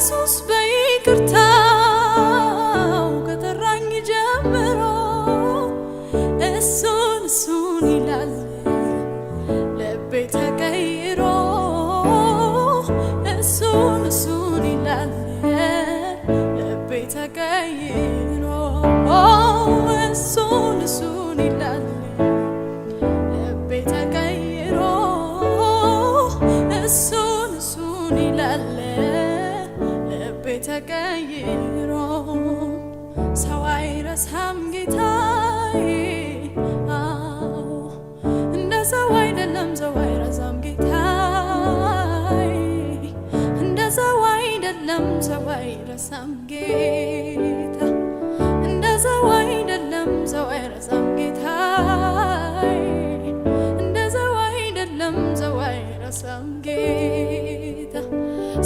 ኢየሱስ በይቅርታው ከጠራኝ ጀምሮ እሱን ይላል ልቤ ተቀይሮ እሱን ይላል ልቤ ተቀይሮ እሱን ይላል ልቤ ተቀይሮ እሱን ይላል ልቤ ተቀይሮ ሰው አይረሳም ጌታዬ እንደ ሰው አይደለም ሰው አይረሳም ጌታዬ እንደ ሰው አይደለም ሰው አይረሳም ጌታ እንደ ሰው አይደለም ሰው አይረሳም ጌታዬ እንደ ሰው አይደለም ሰው አይረሳም ጌታ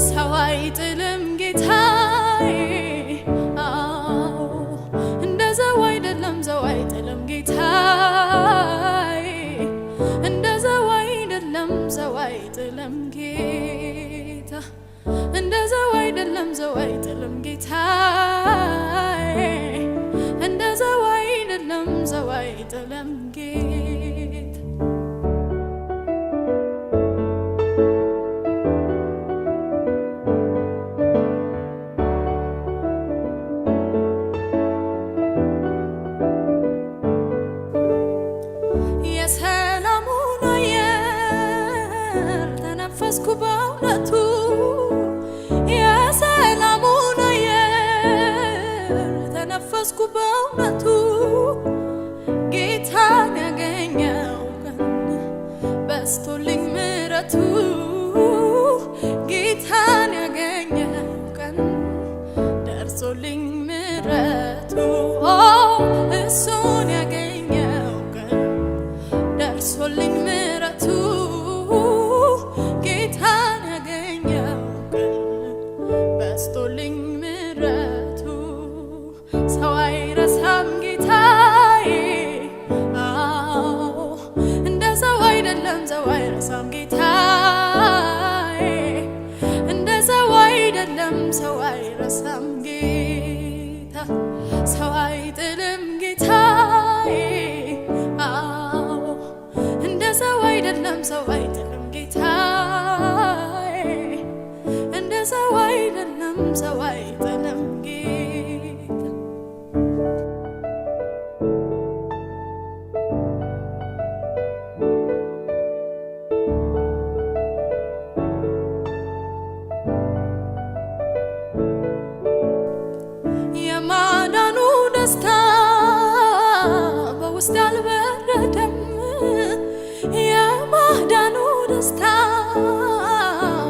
ሰው አይጥልም ጌታዬ እንደ ሰው አይደለም ሰው አይጥልም ጌታዬ እንደ ሰው አይደለም ሰው አይጥልም ጌታ እንደ ሰው አይደለም ሰው አይጥልም ጌታዬ እንደ ሰው አይደለም ሰው አይጥልም ጌታ የሰላሙን አየር ተነፈስኩ በእውነቱ የሰላሙን አየር ተነፈስኩ በእውነቱ ጌታን ያገኘው ቀን በስቶልኝ ምሕረቱ ጌታን ያገኘው ቀን ደርሶልኝ ምሕረቱ እሱን ያገኘው ቀን ደርሶልኝ ምሕረቱ ጌታን ያገኘው ቀን በስቶልኝ ምሕረቱ ሰው አይረሳም ጌታዬ እንደ ሰው አይደለም ሰው አይረሳም ጌታዬ እንደ ሰው አይደለም ሰው አይረሳም ጌታ ሰው አይጥልም ጌታዬ እንደ ሰው አይደለም ሰው አይጥልም ጌታዬ እንደ ሰው አይደለም ሰው አይጥልም ጌታ የማዳኑ ደስታ በውስጥ አልበረደም የማዳኑ ደስታ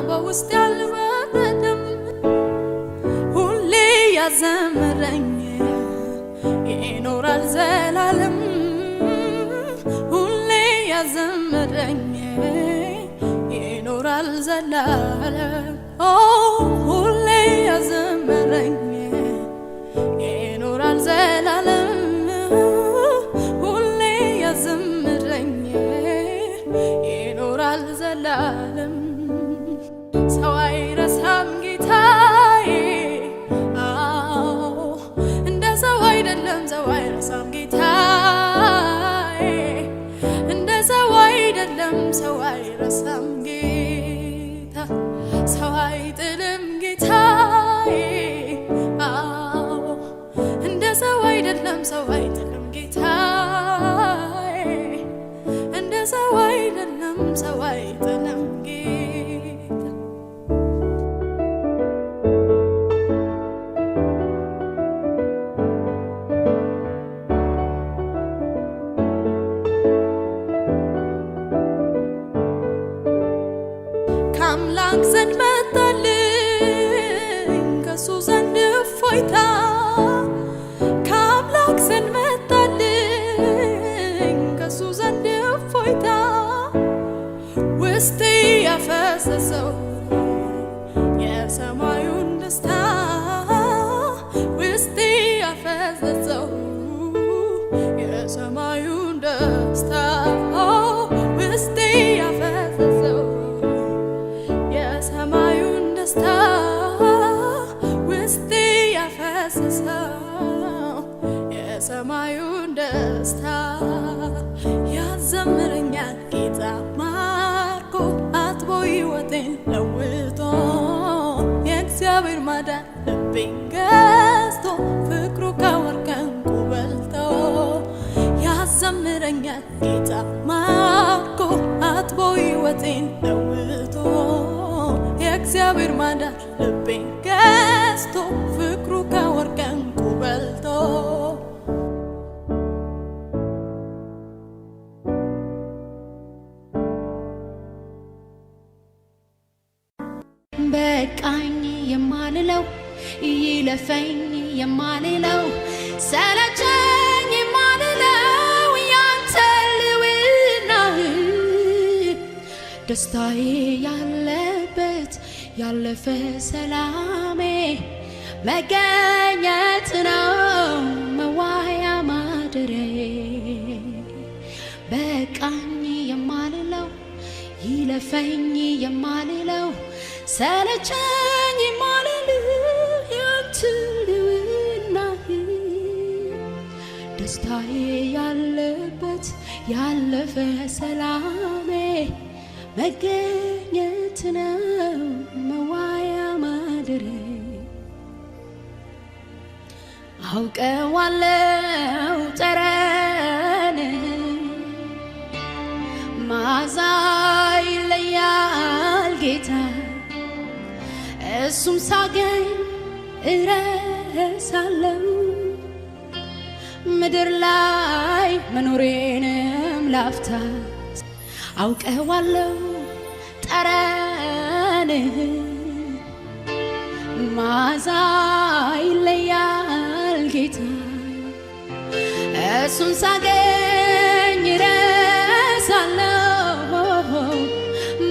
በውስጥ አልበረደም ሁሌ ያዘመረኝ ይኖራል ዘላለም ሁሌ ያዘመረኝ ይኖራል ዘላለም ሁሌ ያዘመረኝ ይኖራል ዘላለም ሁሌ ያዘምረኝ ይኖራል ዘላለም ሰው አይረሳም ጌታዬ እንደ ሰው አይደለም ሰው አይረሳም ጌታዬ እንደ ሰው አይደለም ሰው አይረሳም ጌታ ሰው አይጥልም ጌታዬ እንደ ሰው አይደለም ሰው አይጥልም ጌታዬ እንደ ሰው አይደለም ሰው አይጥልም ጌታ ከአምላክ ዘንድ መጣልኝ ከሱ ዘንድ እፎይታ ከአምላክ ዘንድ መጣልኝ ከሱ ዘንድ እፎይታ ውስጤ ያፈሰሰው የሰማዩን ደስታ ውስጤ ያፈሰሰው የሰማዩን ደስታ ውስጤ ያፈሰሰው የሰማዩን ደስታ ያፈሰሰው የሰማዩን ደስታ ያዘምረኛል ጌታ ማርኮ አጥቦ ሕይወቴን ለውጦ የእግዚአብሔር ማዳን ልቤን ገዝቶ ፍቅሩ ከወርቅ ዕንቁ በልጦ ያዘምረኛል ጌታ ማርኮ አጥቦ ሕይወቴን ለውጦ የእግዚአብሔር ማዳን ልቤን ገዝቶ ፍቅሩ ከወርቅ ዕንቁ በልጦ በቃኝ የማልለው ይለፈኝ የማልለው ሰለቸኝ የማልለው ያንተ ልውናህ ደስታዬ ያለበት ያለፈ ሰላሜ መገኘት ነው መዋያ ማደሪያዬ በቃኝ የማልለው ይለፈኝ የማልለው ሰለቸኝ የማልለው ያንተ ልውናህ ደስታዬ ያለበት ያለፈ ሰላሜ መገኘት ነው መዋያ ማደሪያዬ አውቀዋለሁ ጠረንህ መዓዛ ይለያል ጌታ እሱም ሳገኝ እረሳለሁ ምድር ላይ መኖሬንም ላፍታ አውቀዋለሁ ጠረንህ መዓዛ ይለያል ጌታ እሱን ሳገኝ እረሳለሁ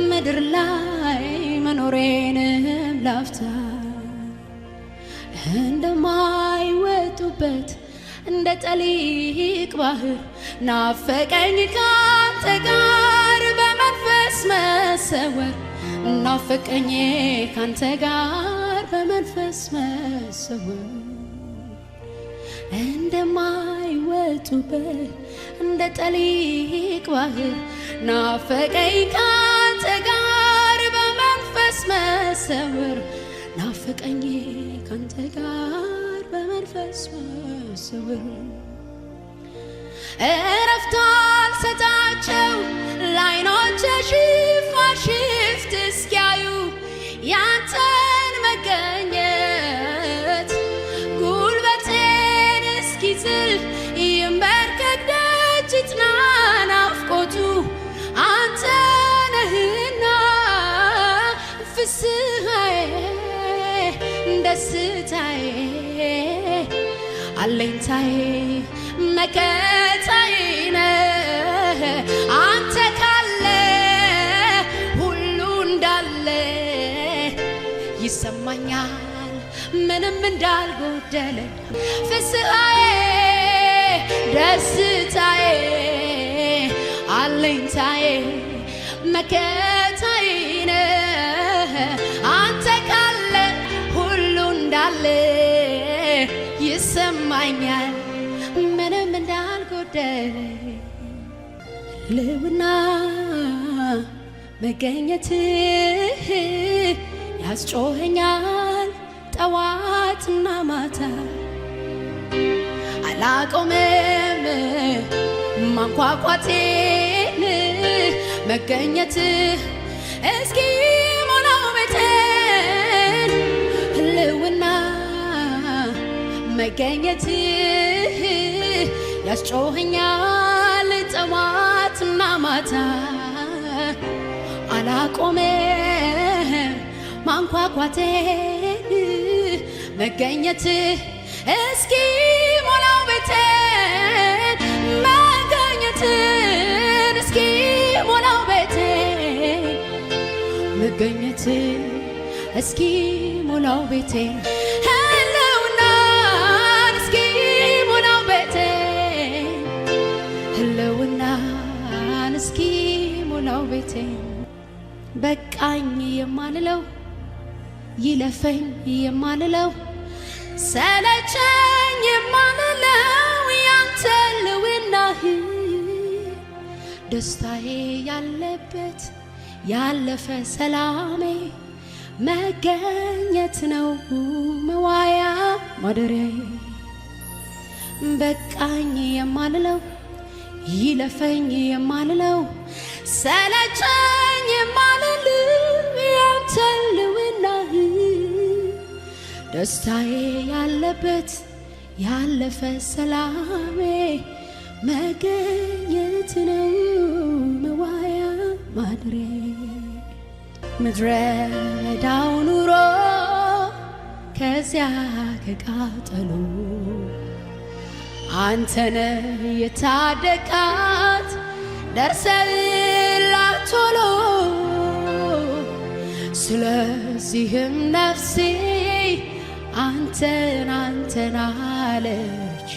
ምድር ላይ መኖሬንም ላፍታ እንደማይወጡበት እንደ ጠሊቅ ባህር ናፈቀኝ ካንተ ጋር በመንፈስ መሰወር ናፈቀኝ ካንተ ጋር በመንፈስ መሰወር እንደማይወጡበት እንደ ጠሊቅ ባህር ናፈቀኝ ካንተ ጋር በመንፈስ መሰወር ናፈቀኝ ካንተ ጋር በመንፈስ መሰወር እረፍት አልሰጣቸው ለዓይኖቼ ሽፋሽፍት እስኪያዩ ያንተን መገኘት ጉልበቴን እስኪዝል ይንበርከክ ደጅ ይጥና ናፍቆቱ አንተ ነህና ፍስሐዬ ደስታዬ አለኝታዬ መከታዬ ነህ አንተ ካለ ሁሉ እንዳለ ይሰማኛል ምንም እንዳልጎደለ ፍስሐዬ ደስታዬ አለኝታዬ መከታዬ ነህ አንተ ካለ ሁሉ እንዳለ ይሰማኛል ምንም እንዳልጎደለ ልውና መገኘትህ ያስጮኸኛል ጠዋትና ማታ አላቆምም ማንኳኳቴን መገኘትህ እስኪ ሞላው ቤቴን ልውና መገኘትህ ያስጮኸኛል ጠዋትና ማታ አላቆምም ማንኳኳቴን መገኘትህ እስኪ ሞላው ቤቴን መገኘትህ እስኪ ሞላው ቤቴን መገኘትህ እስኪ ሞላው ቤቴን ህልውናን እስኪ ሞላው ቤቴን ህልውናን እስኪ ሞላው ቤቴን በቃኝ የማልለው ይለፈኝ የማልለው ሰለቸኝ የማልለው ያንተ ልውናህ ደስታዬ ያለበት ያለፈ ሰላሜ መገኘት ነው መዋያ ማደሪያዬ በቃኝ የማልለው ይለፈኝ የማልለው ሰለቸኝ የማልለው ያንተ ልውናህ ደስታዬ ያለበት ያለፈ ሰላሜ መገኘት ነው መዋያ ማደሪያዬ ምድረ በዳው ኑሮ ከዚያ ከቃጠሎ አንተነ የታደቃት ደርሰህላት ቶሎ ስለዚህም ነፍሴ አንተን አለች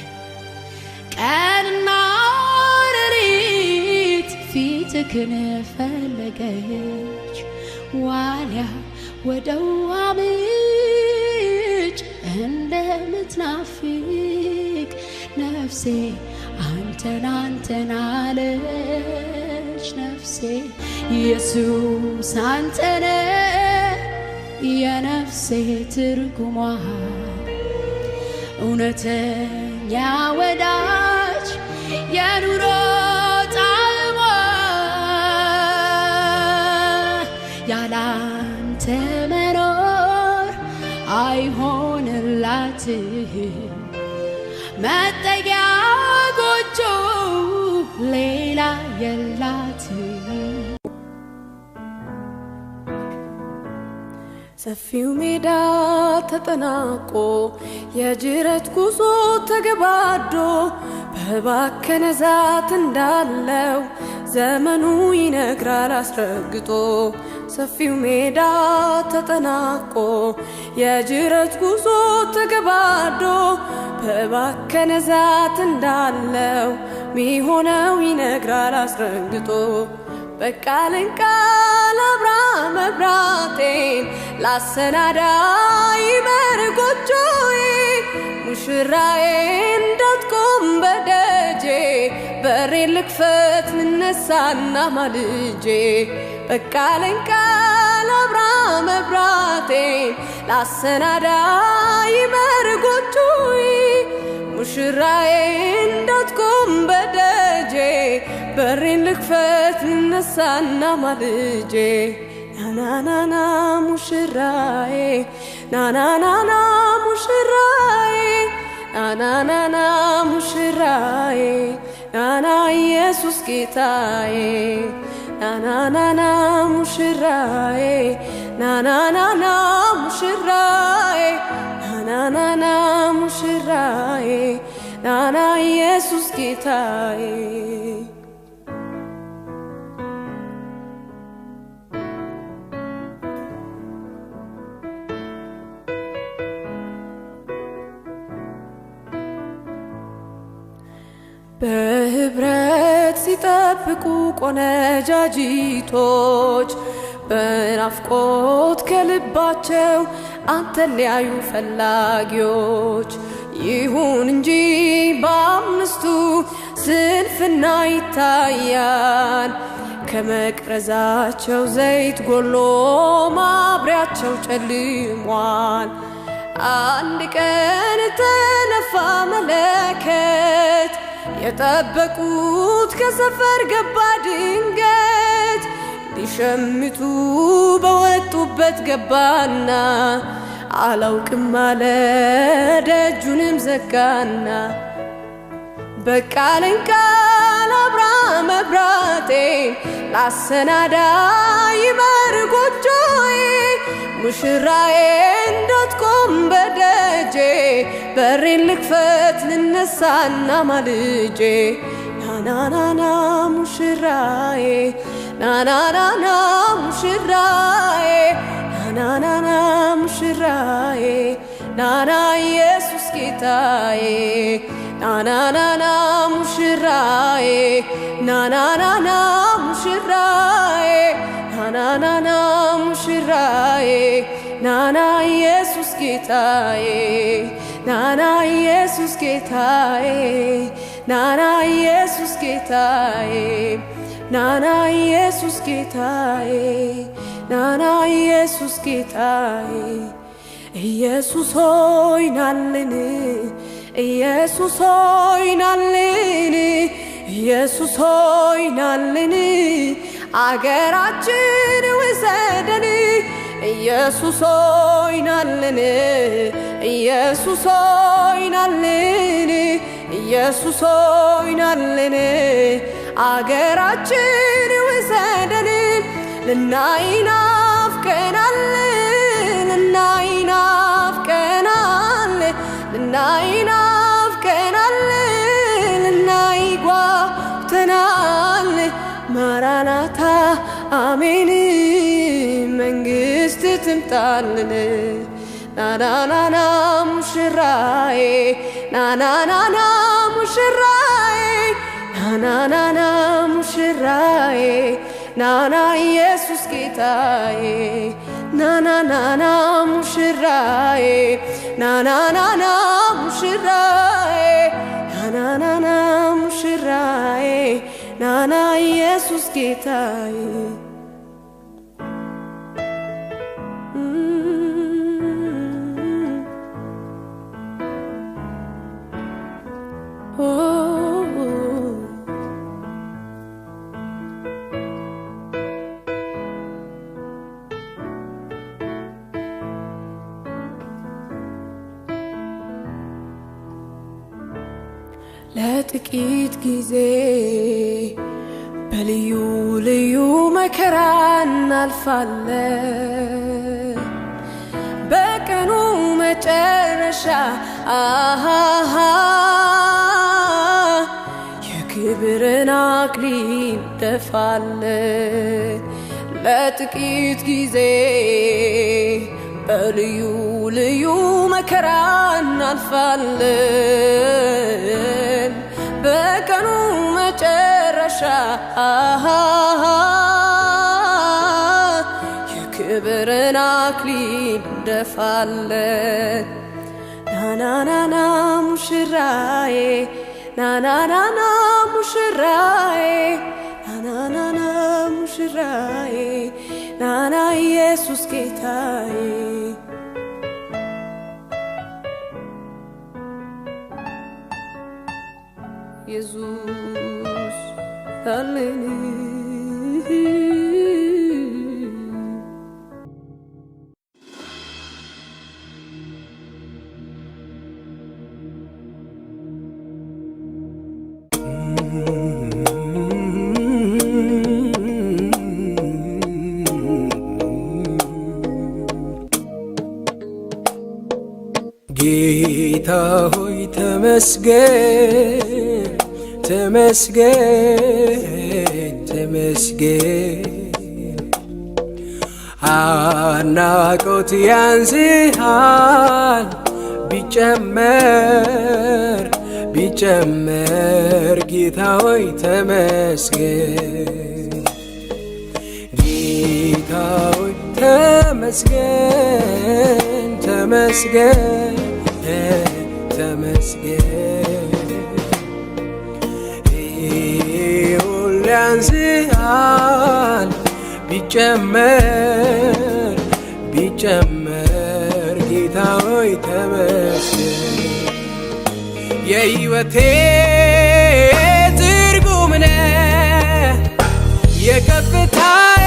ቀንና ሌሊት ፊትህን ፈለገች ዋልያ ወደ ውሃ ምንጭ እንደምትናፍቅ ነፍሴ አንተን አለች ነፍሴ ኢየሱስ አንተነ የነፍሴ ትርጉሟ እውነተኛ ወዳጅ የኑሮ ጣዕሟ ያላንተ መኖር አይሆንላትም መጠጊያ ጎጆ ሌላ የላትም ሰፊው ሜዳ ተጠናቆ የጅረት ጉዞ ተገባዶ በባከነ ዛት እንዳለው ዘመኑ ይነግራል አስረግጦ ሰፊው ሜዳ ተጠናቆ የጅረት ጉዞ ተገባዶ በባከነ ዛት እንዳለው ሚሆነው ይነግራል አስረግጦ በቃልን ቃል አብራ መብራቴን ላሰናዳ ይመር ጎጆዬ ሙሽራዬ እንዳትቆም በደጄ በሬን ልክፈት ልነሳና ማልጄ በቃልን ቃል አብራ መብራቴን ላሰናዳ ይመር ጎጆዬ ሙሽራዬ እንዳትቆም በደጄ በሬን ልክፈት ልነሳና ማልጄ ናናናና ሙሽራዬ ናናናና ሙሽራዬ ናናናና ሙሽራዬ ናና ኢየሱስ ጌታዬ ናናናና ሙሽራዬ ናናናና ሙሽራዬ ናናናና ሙሽራዬ ናና ኢየሱስ ጌታዬ በህብረት ሲጠብቁ ቆነጃጂቶች በናፍቆት ከልባቸው አንተን ሊያዩ ፈላጊዎች ይሁን እንጂ በአምስቱ ስንፍና ይታያል ከመቅረዛቸው ዘይት ጎሎ ማብሪያቸው ጨልሟል አንድ ቀን ተነፋ መለከት የጠበቁት ከሰፈር ገባ ድንገት ሊሸምቱ በወጡበት ገባና አላውቅም አለ ደጁንም ዘጋና በቃልን ቃል አብራ መብራቴን ላሰናዳ ይመር ጎጆዬ ሙሽራዬ እንዳትቆም በደጄ በሬን ልክፈት ልነሳና ማልጄ ናናናና ሙሽራዬ ናናናና ሙሽራዬ ናናናና ሙሽራዬ ናና ኢየሱስ ጌታዬ ናናናና ሙሽራዬ ናናናና ሙሽራዬ ናናናና ሙሽራዬ ናና ኢየሱስ ጌታዬ ናና ኢየሱስ ጌታዬ ናና ኢየሱስ ጌታዬ ናና ኢየሱስ ጌታዬ ናና ኢየሱስ ጌታዬ ኢየሱስ ሆይ ናልን ኢየሱስ ሆይ ናልን ኢየሱስ ሆይ ናልን አገራችን ውሰደን ኢየሱስ ሆይ ናልን ኢየሱስ ሆይ ናልን ኢየሱስ ሆይ ናልን አገራችን ውሰደን ልናይ ናፍቀናል ልናይ ናፍቀናል ልናይ ናፍቀናል ልናይ ጓጉተናል ማራናታ አሜን መንግሥት ትምጣልን ናናናና ሙሽራዬ ናናናና ሙሽራዬ ናናናና ሙሽራዬ ናና ኢየሱስ ጌታዬ ናናናና ሙሽራዬ ናናናና ሙሽራዬ ናናናና ሙሽራዬ ናና ኢየሱስ ጌታዬ ለጥቂት ጊዜ በልዩ ልዩ መከራ እናልፋለን በቀኑ መጨረሻ የክብርን አክሊል እንደፋለን ለጥቂት ጊዜ በልዩ ልዩ መከራ እናልፋለን በቀኑ መጨረሻ የክብርን አክሊል እንደፋለን ናናናና ሙሽራዬ ናናናና ሙሽራዬ ናናናና ሙሽራዬ ናና ኢየሱስ ጌታዬ ኢየሱስ አለን ጌታ ሆይ ተመስገን ተመስገን ተመስገን አናቆት ያንስሃል ቢጨመር ቢጨመር ጌታ ሆይ ተመስገን ጌታ ሆይ ተመስገን ተመስገን ተመስገን ሁሉ ያንስሃል ቢጨመር ቢጨመር ጌታ ሆይ ተመስገን የሕይወቴ ትርጉም ነህ የከፍታዬ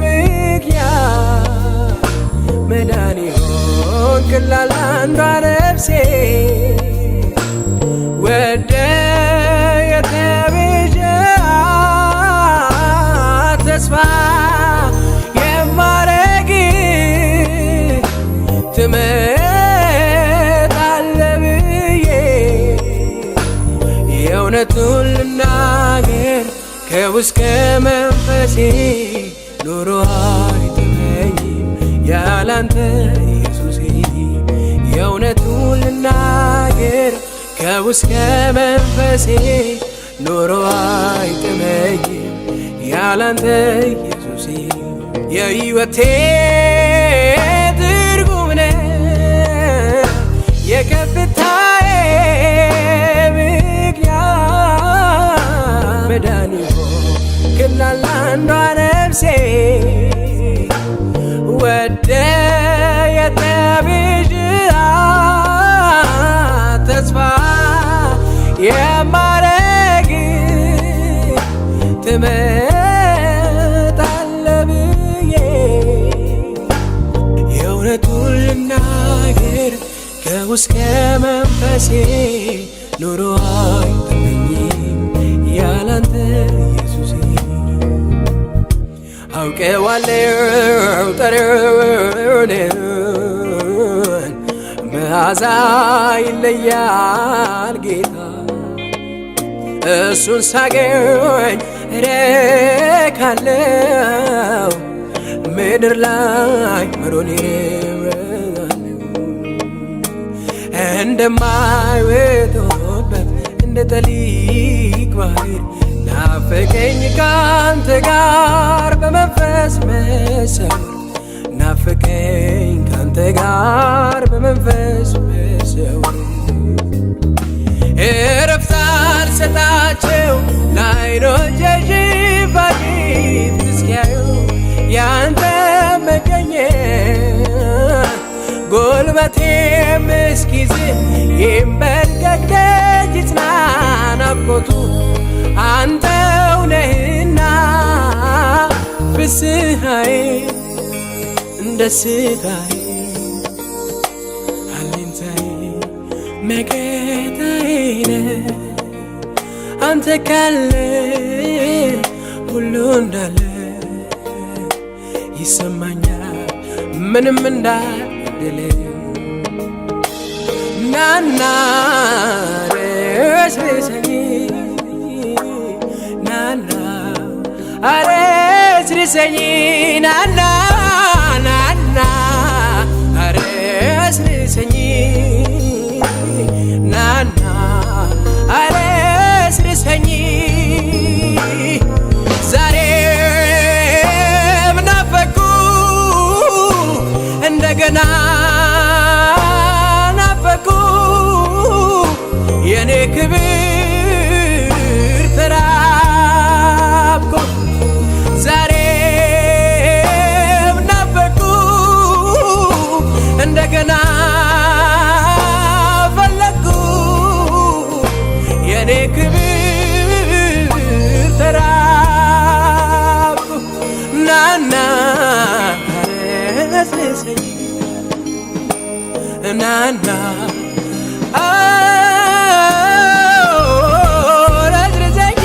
ምክንያት መዳን ሆንክላት አንዷ ነፍሴ ወደ የተቤዠሃት ተስፋ የማረግ ትመጣለህ ብዬ የእውነቱን ልናገር ከውስጥ ከመንፈሴ ኑሮ አይጥመኝም ያላንተ ኢየሱሴ የእውነቱን ልናገር ከውስጥ ከመንፈሴ ኑሮ አይጥመኝም ያላንተ ኢየሱሴ የሕይወቴ ከውስጥ ከመንፈሴ ኑሮ አይተመኝም ያላንተ ኢየሱሴ አውቀዋለሁ ጠረንን መዓዛ ይለያል ጌታ እሱን ሳገኝ እረካለሁ ምድር ላይ መሮኔ እንደማይወጣበት እንደ ጠሊቅ ባህር ናፈቀኝ ካንተ ጋር በመንፈስ መሰወር ናፈቀኝ ካንተ ጋር በመንፈስ መሰወር እረፍት አልሰጣቸው ለዓይኖቼ ሽፋሽፍት እስኪያዩ ያንተ መገኘት ጉልበቴም እስኪዝል ይንበርከክ ደጅ ይጽና ናፍቆቱ አንተው ነህና ፍስሐዬ ደስታዬ አለኝታዬ መከታዬ ነህ አንተ ካለ ሁሉ እንዳለ ይሰማኛል ምንም እንዳልጎደለ ናና ረስርሰኝ ናና አረስርሰኝ ናና ናና አረስርሰኝ ናና አረስርሰኝ ዛሬም ናፈኩ እንደገና ናፈኩ የኔ ክብር ተራብኩ ዛሬም ናፈኩ እንደገና ፈለኩ የኔ ክብር ተራብኩ ናና አረስርሰኝ ናና አረስርሰኝ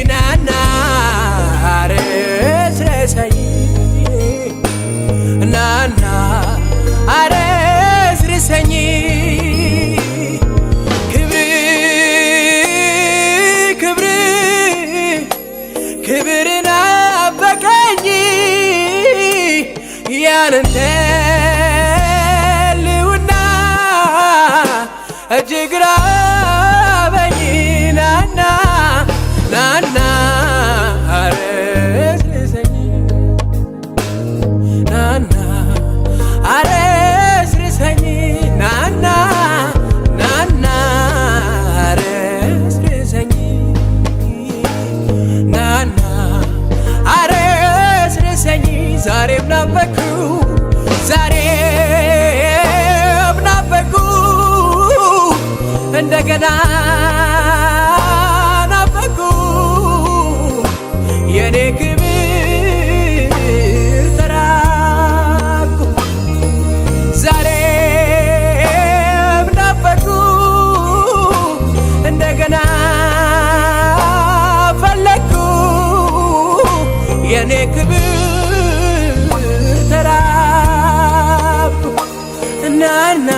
ናና አረስርሰኝ ናና አረስርሰኝ ክብር ናፈቀኝ ያንተ ልውና እጅግ ራበኝ ናና ናና አረስርሰኝ ናና አረስርሰኝ ናና ናና አረስርሰኝ ናና አረስርሰኝ ዛሬም ናፈኩ ዛሬም ናፈኩ እንደገና ናፈኩ የኔ ክብር ተራብኩ ዛሬም ናፈኩ እንደገና ፈለኩ የኔ ክብር ተራብኩ ናና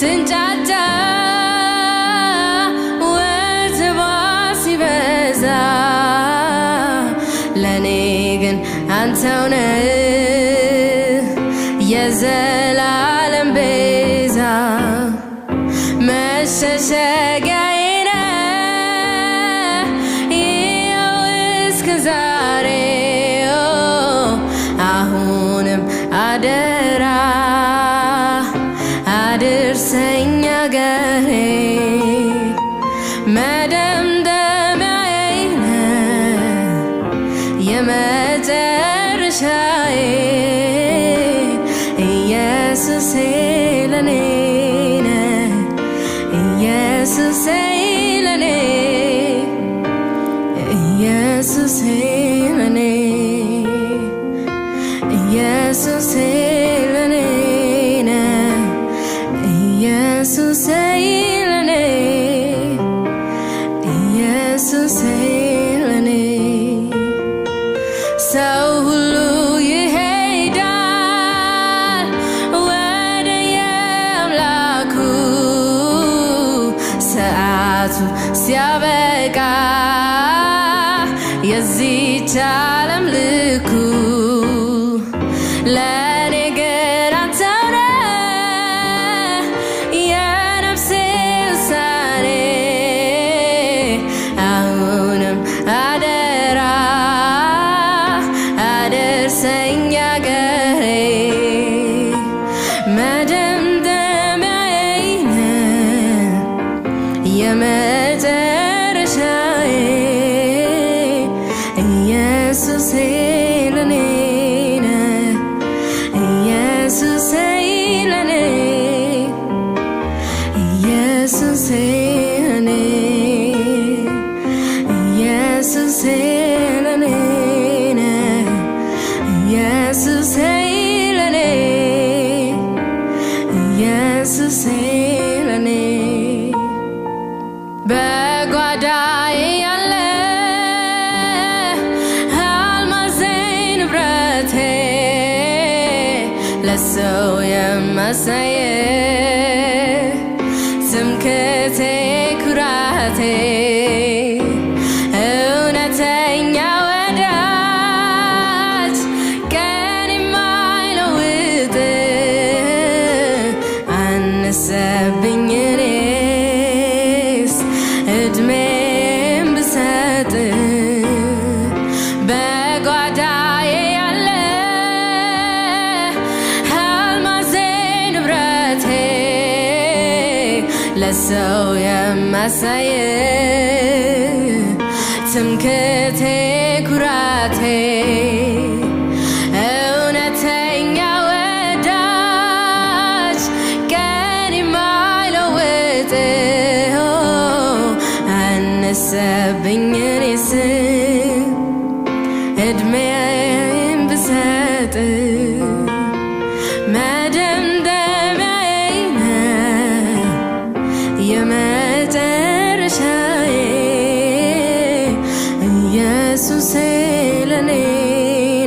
ስትንጫጫ ወትባ ሲበዛ ለኔ ግን አንተው ነህ የዘላለም ቤዛ መሸሸጊያዬ ነህ ይኸው እስከ ዛሬ አሁንም አደራ አድርሰኝ አገሬ መደምደሚያዬ ነህ የመጨረሻዬ ኢየሱሴ ለኔ ነህ ኢየሱሴ ለኔ ኢየሱሴ ለኔ ኢየሱሴ ለኔ ነህ ኢየሱሴ ለኔ ኢየሱሴ ለኔ ሰው ሁሉ ይሄዳል ወደ የአምላኩ ሰዓቱ ሲያበቃ የዚህች ዓለም ልኩ ለኔ ግን አንተው ነህ የነፍሴ ውሳኔ አሁንም አደራ አድርሰኝ አገሬ መደምደሚያዬ ነህ የመጨረሻዬ ኢየሱሴ ለኔ ነህ ኢየሱሴ ለኔ ኢየሱሴ ለኔ ኢየሱሴ ለኔ ነህ ኢየሱሴ ለኔ ኢየሱሴ ለኔ በጓዳዬ ያለ አልማዜ ንብረቴ ለሰው የማሳየ ትምክህቴ ኩራቴ እውነተኛ ወዳጅ ቀን የማይለውጥ አነሰብኝ እኔስ እድሜን ብሰጥ በጓዳዬ ያለ አልማዜ ንብረቴ ለሰው የማሳየ ትምክህቴ ኩራቴ እውነተኛ ወዳጅ ቀን የማይለውጥ አነሰብኝ እኔስ እድሜን ብሰጥ መደምደሚያዬ ነህ የመጨረሻዬ ኢየሱሴ ለኔ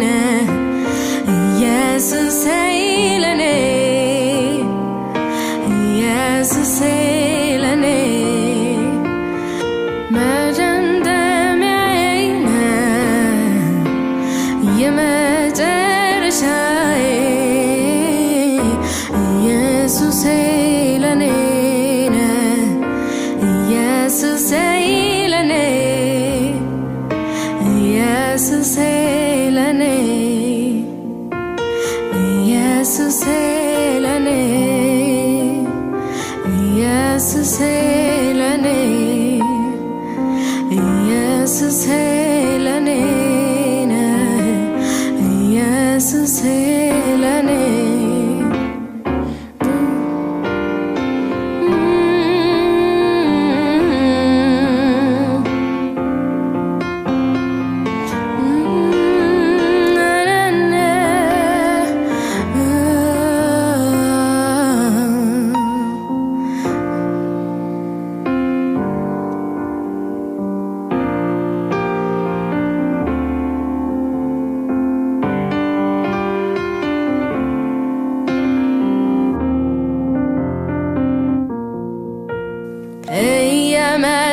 ነህ ኢየሱሴ ለኔ ኢየሱሴ ለኔ መደምደሚያዬ ነህ የመጨረሻዬ ኢየሱሴ ለኔ ነህ ኢየሱሴ ለኔ ኢየሱሴ ለኔ ኢየሱሴ ለኔ ኢየሱሴ ለኔ ኢየሱሴ ለኔ ነህ ኢየሱሴ ለኔ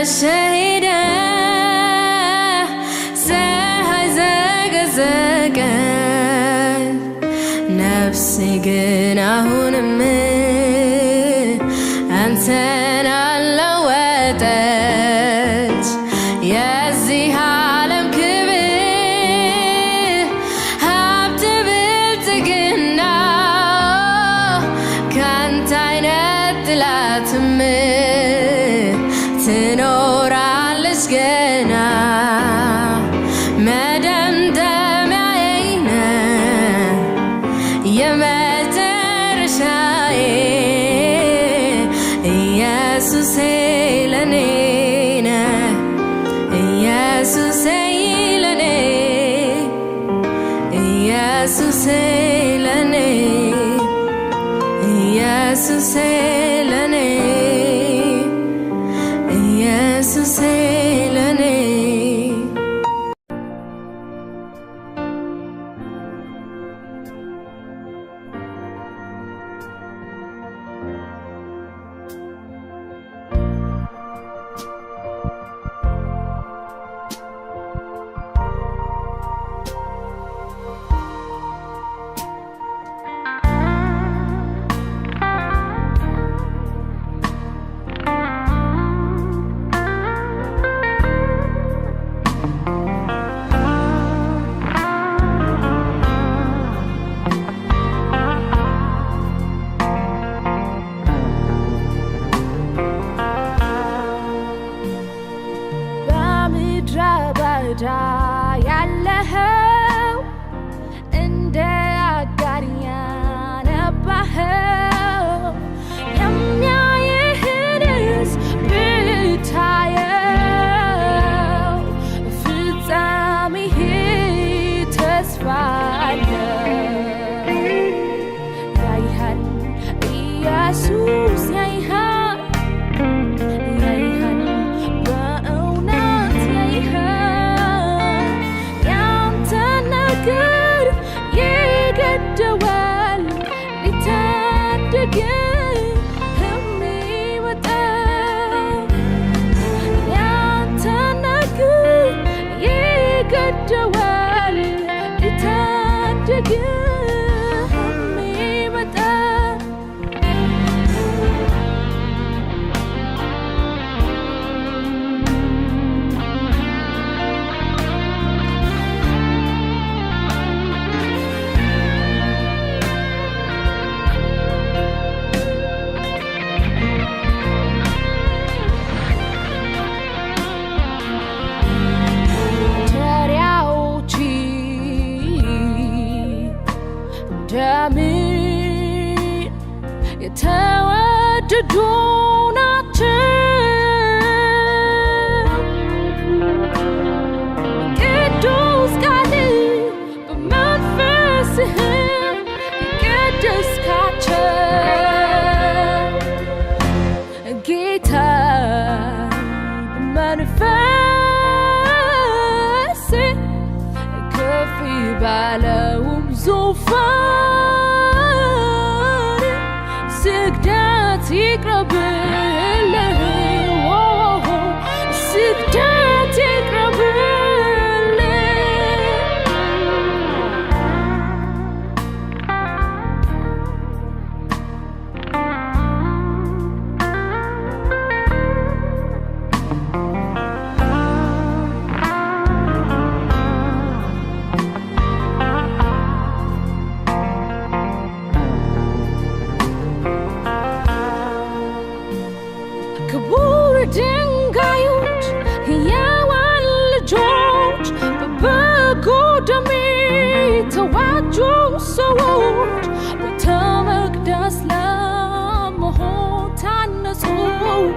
መሸሄደ ፀሐይ ዘገዘቀ ነፍሴ ግን አሁንም አንተን አለወጠች የዚህ ዓለም ክብር ሀብት ብልጽግና ካንተ አይነጥላትም ትኖራለች ገና መደምደሚያዬ ነህ የመጨረሻዬ ኢየሱሴ ለኔ ነህ ኢየሱሴ ለኔ ኢየሱሴ ለኔ ኢየሱሴ ለኔ ኢየሱሴ ለኔ ያለኸው እንደ አጋር ያነባኸው የሚያይህንስ ብታየው ፍጻሜህ ተስፋ አለው ያይሃል ኢየሱስ ያይሃል ይገደዋል ሊታደግህ የሚወጣ ያንተ ነገር ይገደዋል ሊታደግህ የሚወጣ ደምን የተወደዱ ናቸው ቅዱስ ቃል በመንፈስህ የቀደስካቸው ጌታ በመንፈስ ከፍ ባለውም ዙፋን ስግደት ይቅረብልህ ስግደት ይቅረብልህ ክቡር ድንጋዮች ሕያዋን ልጆች በበጎ ደም የተዋጁ ሰዎች ቤተ መቅደስ ለመሆን ታነጹ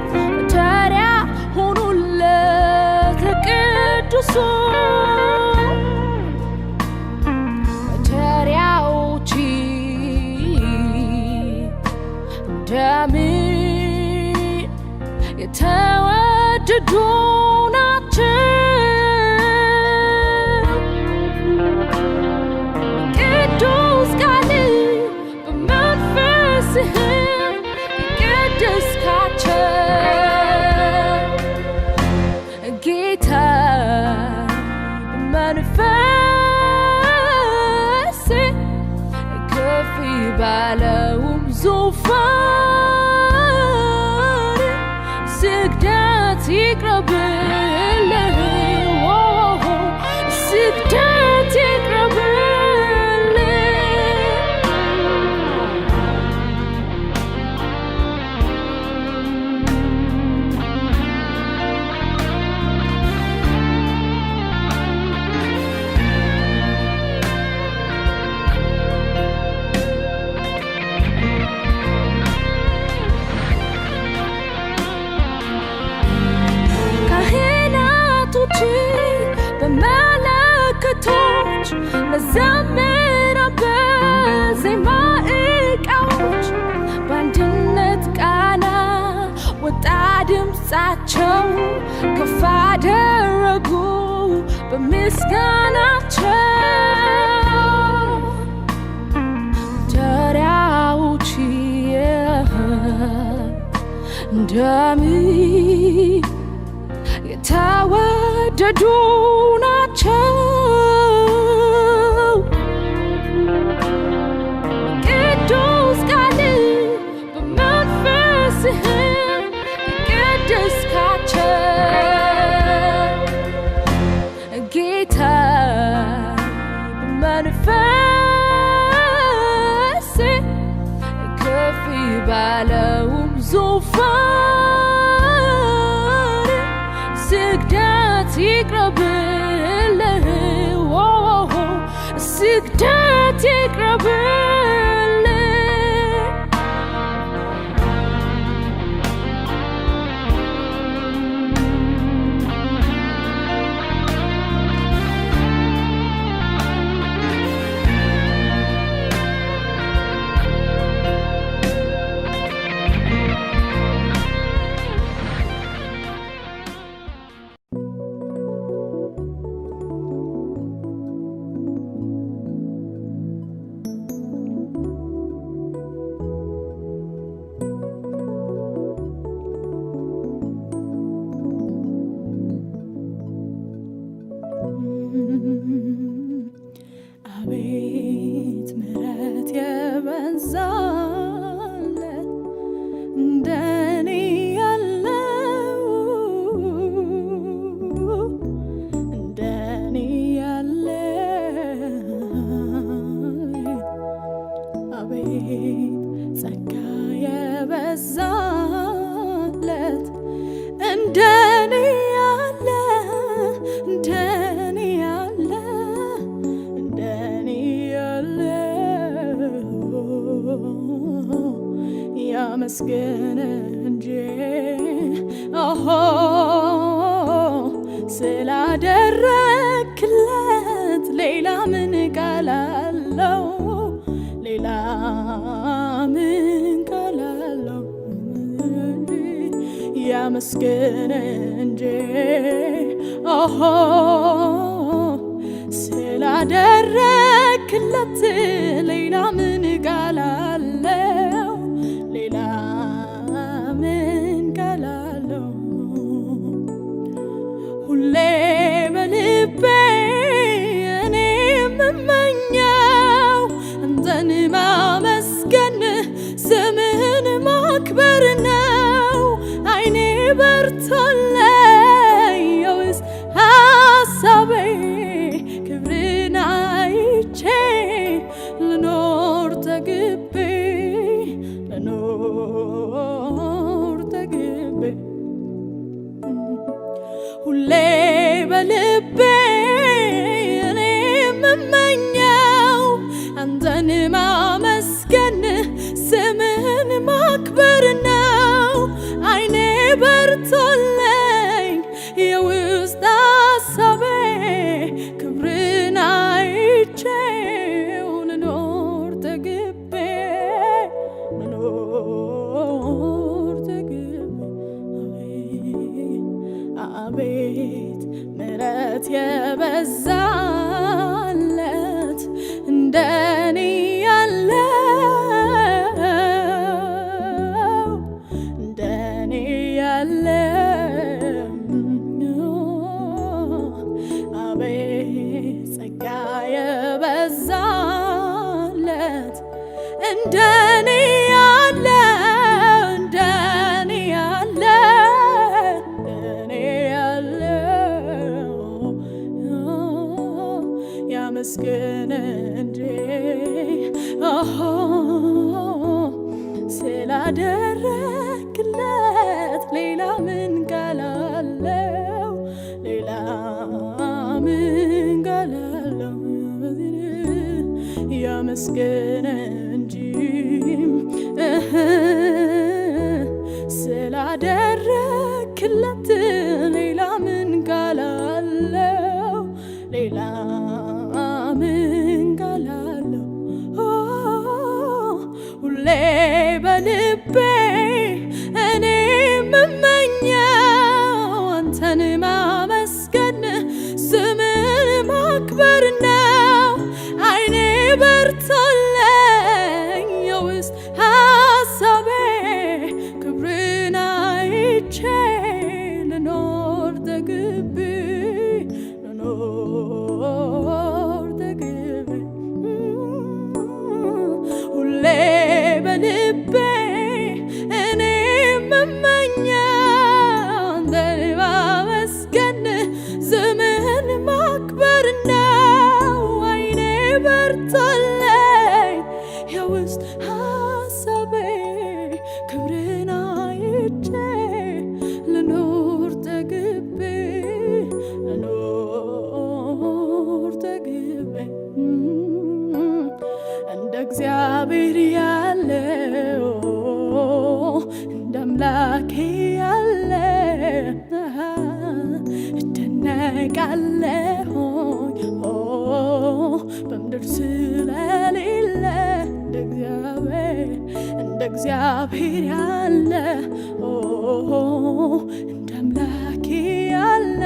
ማደሪያ ሆኑለት ቅዱሱ ማደሪያዎች ደምን የተወደዱ ናቸው ቅዱስ ቃል በመንፈስህ የቀደስካቸው ባለውም ዙፋን ስግደት ይቅረብልህ ስግደት ይቅረብልህ በመለከቶች መዘምራን በዜማ ዕቃዎች በአንድነት ቃና ወጣ ድምፃቸው ከፍ አደረጉ በምስጋናቸው ተራሮች እንደምን የተወደዱ ናቸው ቅዱስ ቃል በመንፈስህ የቀደስካቸው ጌታ በመንፈስ ከፍ ባለውም ዙፋን ስግደት ይቅረብልህ ስግደት ይቅረብልህ አቤት ምሕረት የበዛለት እንደኔ ያለው እንደኔ ያለ አቤት ጸጋ የበዛለት እንደኔ ያለ እንደኔ ያለ ያመስገን እንጂ ስላደረክለት ሌላ ምን ቃል አለው ሌላ ምን ቃል አለው ያመስገን እንጂ ስላደረክለት ሌላ ምን ቃል አለው ሌላ ምን ቃል አለው ሁሌ በልቤ እኔ የምመኘው አንተን ማመስገን ስምህን ማክበር ነው አይኔ በርቶልኝ የውስጥ ሀሳቤ ክብርን አይቼ ልኖር ተግቤ ሁሌ በልቤ እኔ የምመኘው አንተን ማመስገን ስምህን ማክበር ነው አይኔ በርቶልኝ የውስጥ ሀሳቤ ክብርን አይቼው ልኖር ተግቤ አቤት ምሕረት የበዛለት እንደኔ ያለው እንደኔ ያለው አቤት ጸጋ የበዛለት እንደ እንደኔ ያለ እንደኔ ያለ እንደኔ ያለው ያመስገን እንጂ ስላደረግለት ሌላ ምን ቃል አለው? ሌላ ምን ቃል አለው? ያመስገን እንጂ ስላደረግለት ሌላ ምን ቃል አለው? ሌላ ምን ቃል አለው? ሁሌ በልቤ እኔ የምመኘው አንተን ማመስገን ስምን ማክበር ነው። አይኔ በርቶልኝ የውስጥ ሀሳቤ ክብርን አይቼ ልኖር ተግቤ ልኖር ተግቤ ሁሌ በልቤ እኔ የምመኘው አንተን ማመስገን ስምህን ማክበር ነው። አይኔ በርቶልኝ የውስጥ ሀሳቤ ክብርን አይቼ ልኖር ተግቤ ልኖር ተግቤ እንደ እግዚአብሔር ያለው እንደ አምላኬ ያለ እደነቃለሁኝ በምድር ስለሌለ እንደ እግዚአብሔር ያለ እንደ አምላኬ ያለ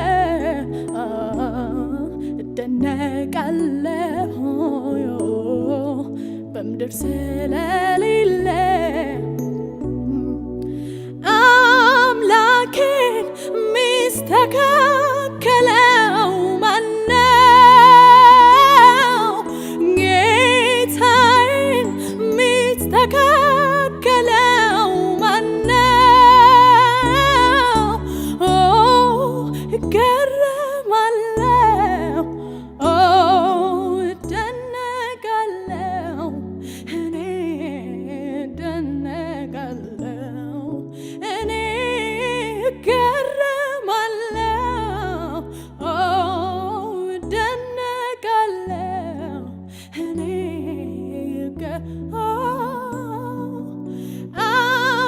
እደነቃለሁኝ በምድር ስለሌለ አምላኬን ሚስተካከለው ማነው? ጌታዬን ሚስተካከለው ማነው? እገረማለሁ እደነቃለሁ እኔ እደነቃለሁ እኔ እገረማለሁ እደነቃለሁ እኔ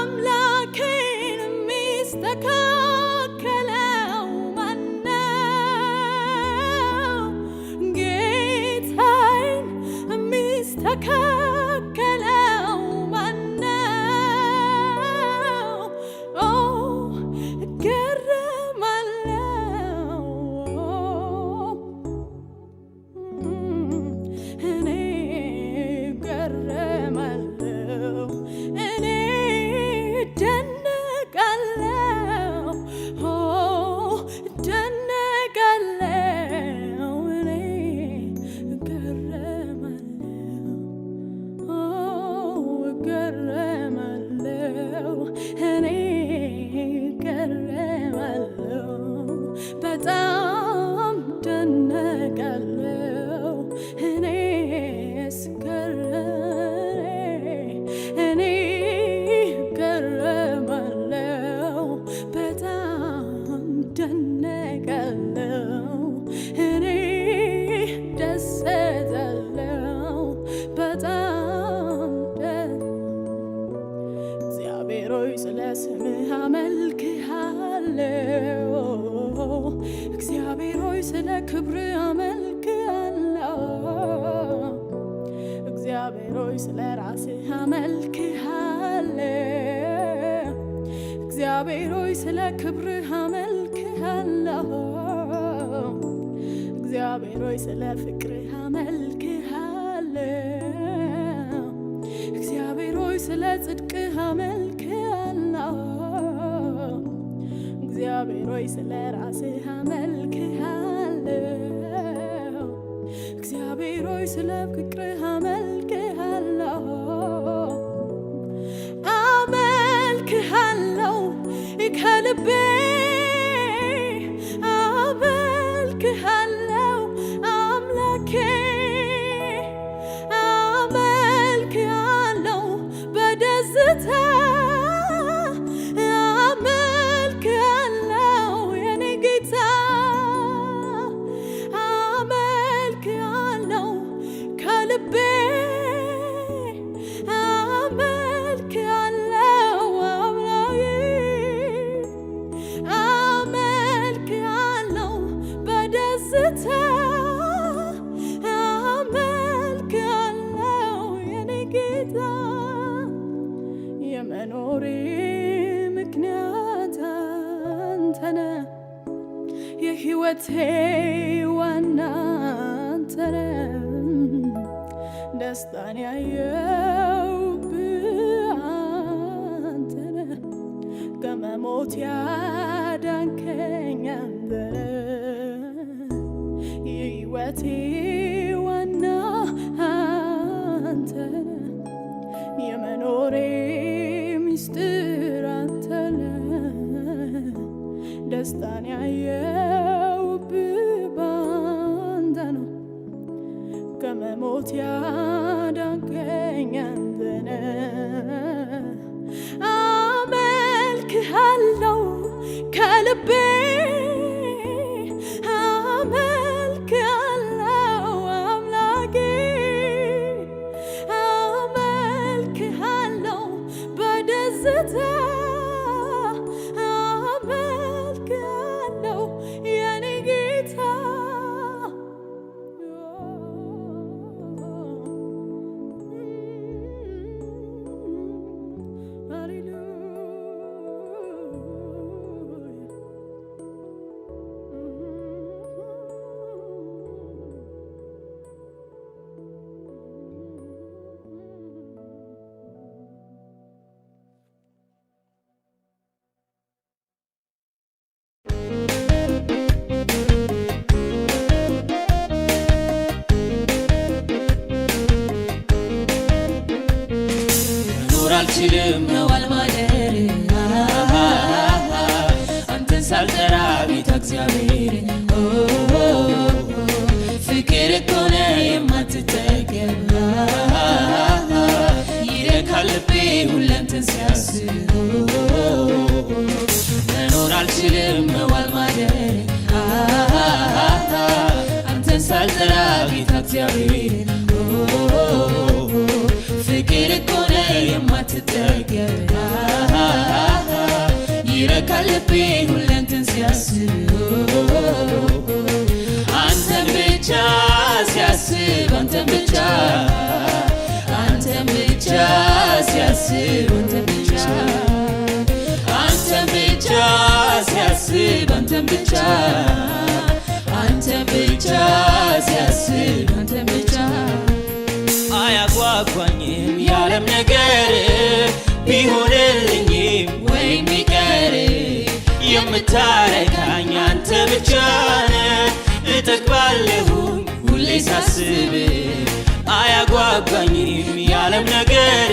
አምላኬን ሚስተካከለው ማነው? ጌታዬን ሚስተካከለው ማነው? እገረማለሁ እኔ እገረማለሁ እኔ እደነቃለሁ እደነቃለሁ እኔ እገረማለሁ እኔ እገረማለሁ በጣም እደነቃለሁ እኔ እኔ እገረማለሁ በጣም እደነቃለሁ እኔ ደሰታለሁ በጣም እግዚአብሔር ሆይ ስለ ስምህ አመልክሃለሁ። እግዚአብሔር ሆይ ስለ ክብርህ አመልክሃለሁ። እግዚአብሔር ሆይ ስለ ራስህ አመልክሃለሁ። እግዚአብሔር ሆይ ስለ ክብርህ አመልክሃለሁ። እግዚአብሔር ሆይ ስለ ፍቅርህ አመልክሃለሁ። እግዚአብሔር ሆይ ስለ ጽድቅህ አመልክሃለሁ። እግዚአብሔር ሆይ ስለ ራስህ አመልክሃለሁ። እግዚአብሔር ሆይ ስለ ፍቅርህ አመልክሃለሁ። በደስታ አመልክሃለሁ የኔ ጌታ አመልክሃለሁ ከልቤ አመልክሃለሁ አምላኬ አመልክሃለሁ በደስታ የመኖሬ ምክንያት አንተነ የሕይወቴ ዋና አንተነ ደስታን ያየሁብህ አንተነ ከመሞት ያዳንከኝ አንተነ የሕይወቴ ዋና አንተነ የመኖሬ ሚስጥር አንተነ ደስታን ያየሁብህ ባንተ ነው ከመሞት ያዳንከኝ አንተነ አመልክሃለሁ ከልቤ አመልክሃለሁ የኔ ጌታ አልችልም መዋል ማደር አንተን ሳልጠራ ቤተ እግዚአብሔር ፍቅር እኮ ነው የማትጠገብ ይረካል ልቤ ሁለንተን ሲያስብ መኖር አልችልም መዋል ማደር አንተን ሳልጠራ ቤተ እግዚአብሔር ፍቅር እኮ ነው የማትጠገብ ይረካል ልቤ ሁለንተን ሲያስብ አንተን ብቻ ሲያስብ አንተን ብቻ አንተን ብቻ ሲያስብ አንተን ብቻ አንተን ብቻ ሲያስብ አንተን ብቻ አንተን ብቻ ሲያስብ አንተን ብቻ አያጓጓኝም የዓለም ነገር ቢሆንልኝም ወይም ቢቀር የምታረካኝ አንተ ብቻ ነህ እጠግባለሁኝ ሁሌ ሳስብ አያጓጓኝም የዓለም ነገር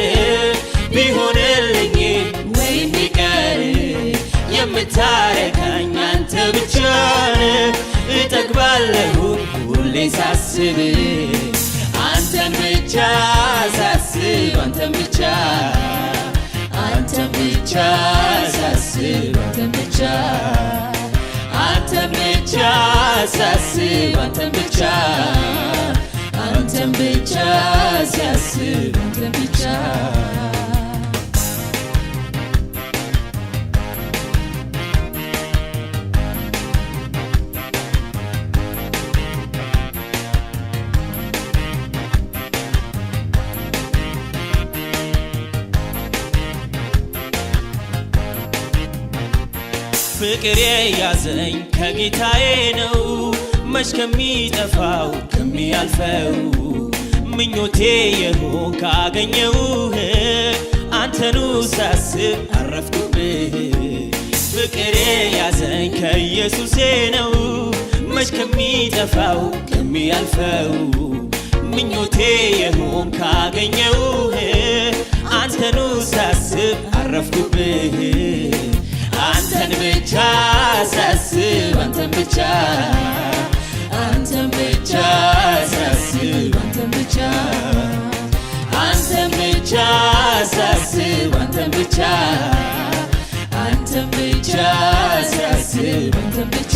ቢሆንልኝም ወይም ቢቀር የምታረካኝ አንተ ብቻ ነህ እጠግባለሁኝ ሁሌ ሳስብ አንተን ብቻ ሳስብ አንተን ብቻ አንተን ብቻ ሳስብ አንተን ብቻ አንተን ብቻ ሳስብ አንተን ብቻ አንተን ብቻ ሳስብ አንተን ብቻ ፍቅር የያዘኝ ከጌታዬ ነው መች ከሚጠፋው ከሚያልፈው ምኞቴ የሆን ካገኘውህ አንተኑ ሳስብ አረፍኩብህ ፍቅር የያዘኝ ከኢየሱሴ ነው መች ከሚጠፋው ከሚያልፈው ምኞቴ የሆን ካገኘውህ አንተኑ ሳስብ አረፍኩብህ አንተን ብቻ ሳስብ አንተን ብቻ አንተን ብቻ ሳስብ አንተን ብቻ አንተን ብቻ ሳስብ ብቻ አንተን ብቻ ሳስብ አንተን ብቻ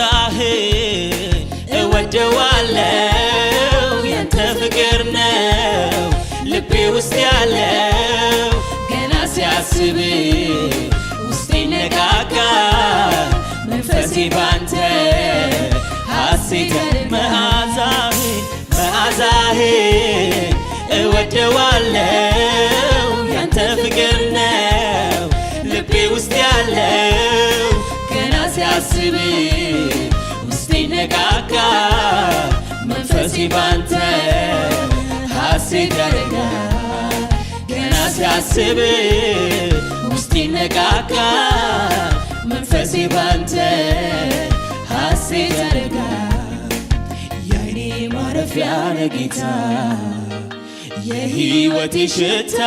መዓዛህን እወደዋለሁ ያንተ ፍቅር ነው ልቤ ውስጥ ያለው ገና ሲያስብ ውስጤ ነቃቃ መንፈሴ ባንተ ሐሴት መዓዛህን እወደዋለሁ ያንተ ፍቅር ነው ልቤ ውስጥ ያለው ገና ሲያስብ ውስጤ ነቃቃ መንፈሴ ባንተ ሐሴት ያደርጋል ገና ሲያስብ ውስጤ ነቃቃ መንፈሴ ባንተ ሐሴት ያደርጋል የዓይኔ ማረፊያ ነህ ጌታ የሕይወቴ ሽታ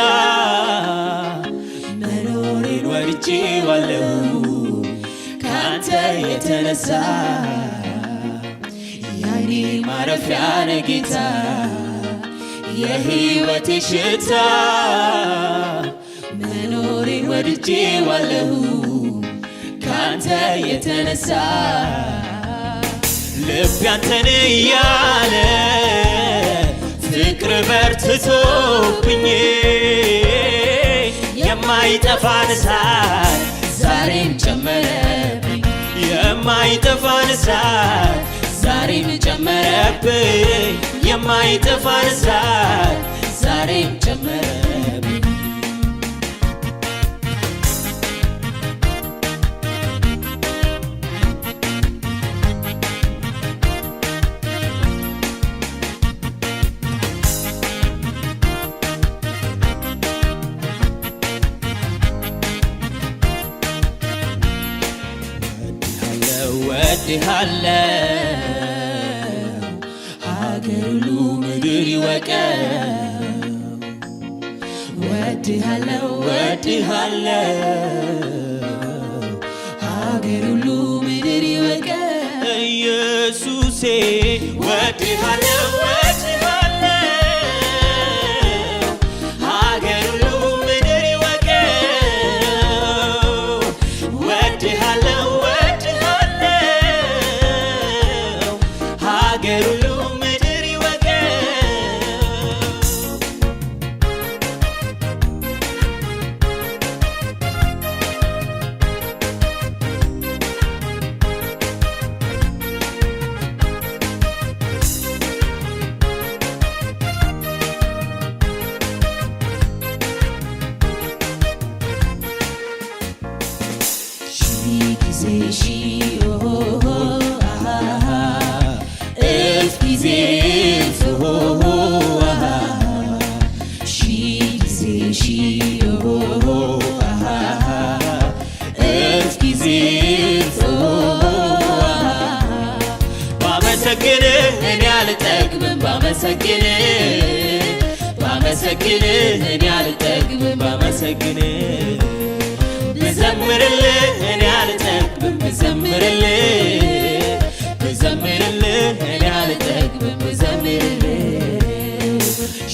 መኖሬን ወድጄዋለሁ ካንተ የተነሳ የዓይኔ ማረፊያ ነህ ጌታ የሕይወቴ ሽታ መኖሬን ወድጄዋለሁ ካንተ የተነሳ ልቤ አንተን እያለ ፍቅር በርትቶብኝ የማይጠፋን እሳት ዛሬም ጨመረብኝ የማይጠፋን እሳት ዛሬም ጨመረብኝ የማይጠፋን እሳት ዛሬም ጨመረብኝ ወድሃለው ሀገር ሁሉ ምድር ይወቀው ወድሃለው ሀገር ሁሉ ምድር ይወቀው ኢየሱሴ ወድሃለው ሀገር ሁሉ ምድር ይወቀው ወድሃለው ሀገር ሁሉ ምድር ይወቀው ሺህ ጊዜ ሺህ እልፍ ጊዜ እልፍ ሺህ ጊዜ ሺህ እልፍ ጊዜ እልፍ ባመሰግንህ እኔ አልጠግብም ባመሰግንህ እኔ አልጠግብም ባመሰግንህ ብዘምርልህ እኔ አልጠግብም ብዘምርልህ እኔ አልጠግብም ብዘምርልህ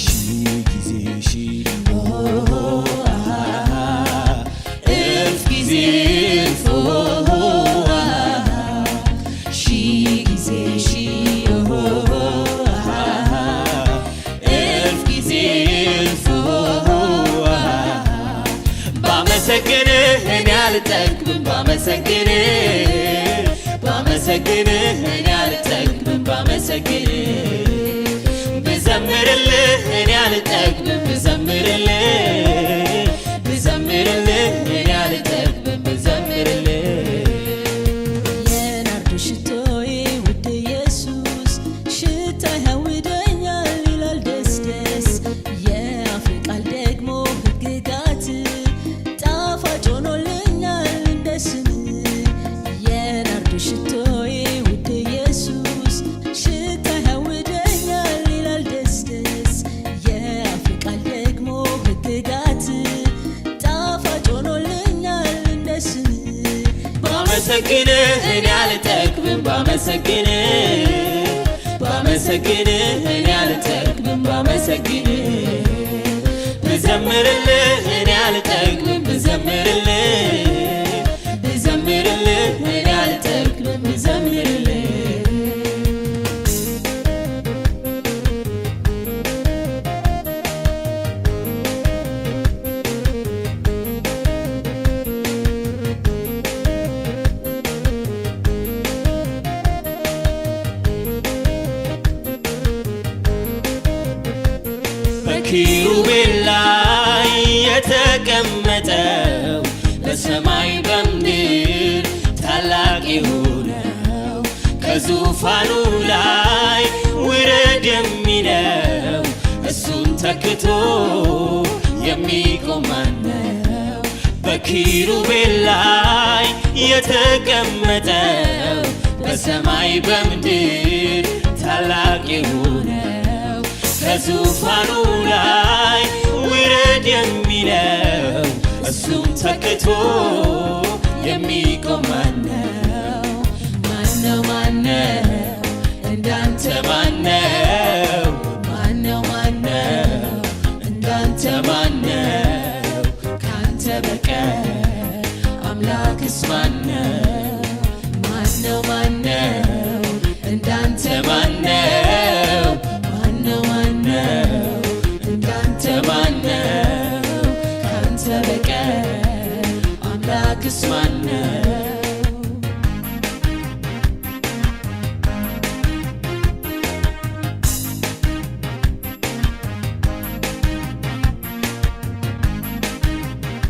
ሺህ ጊዜ ሺህ እልፍ ጊዜ እልፍ ሺህ ጊዜ ሺህ እልፍ ጊዜ እልፍ ባመሰግንህ እኔ አልጠግብም ባመሰግንህ እኔ አልጠግብም ብዘምርልህ እኔ አልጠግብም ብዘምርልህ እኔ አልጠግብም ብዘምርልህ የናርዶስ ሽቶዬ ውድ ኢየሱስ ሽታ ያውደኛል ይላል ደስ ደስ የአፌ ቃል ደግሞ ሕግጋት ጣፋጭ ሆኖልኛል እንደ ስምህ የናርዶስ ሽቶዬ ውድ ኢየሱስ ሽታ ያውደኛል ባመሰግንህ እኔ አልጠግብም ባመሰግንህ ብዘምርልህ እኔ አልጠግብም ብዘምርልህ እኔ አልጠግብም ብዘምርልህ በኪሩቤል ላይ የተቀመጠው በሰማይ በምድር ታላቅ የሆነው ከዙፋኑ ላይ ውረድ የሚለው እሱን ተክቶ የሚቆም ማነው? በኪሩቤል ላይ የተቀመጠው በሰማይ በምድር ታላቅ የሆነው ከዙፋኑ ላይ ውረድ የሚለው እሱም ተክቶ የሚቆም ማነው? ማነው ማነው እንዳንተ ማነው? ማነው ማነው እንዳንተ ማነው? ካንተ በቀር አምላክስ ማነው? ማነው ማነው እንዳንተ ማነው? እንዳንተ ማነው? ካንተ በቀር አምላክስ ማነው?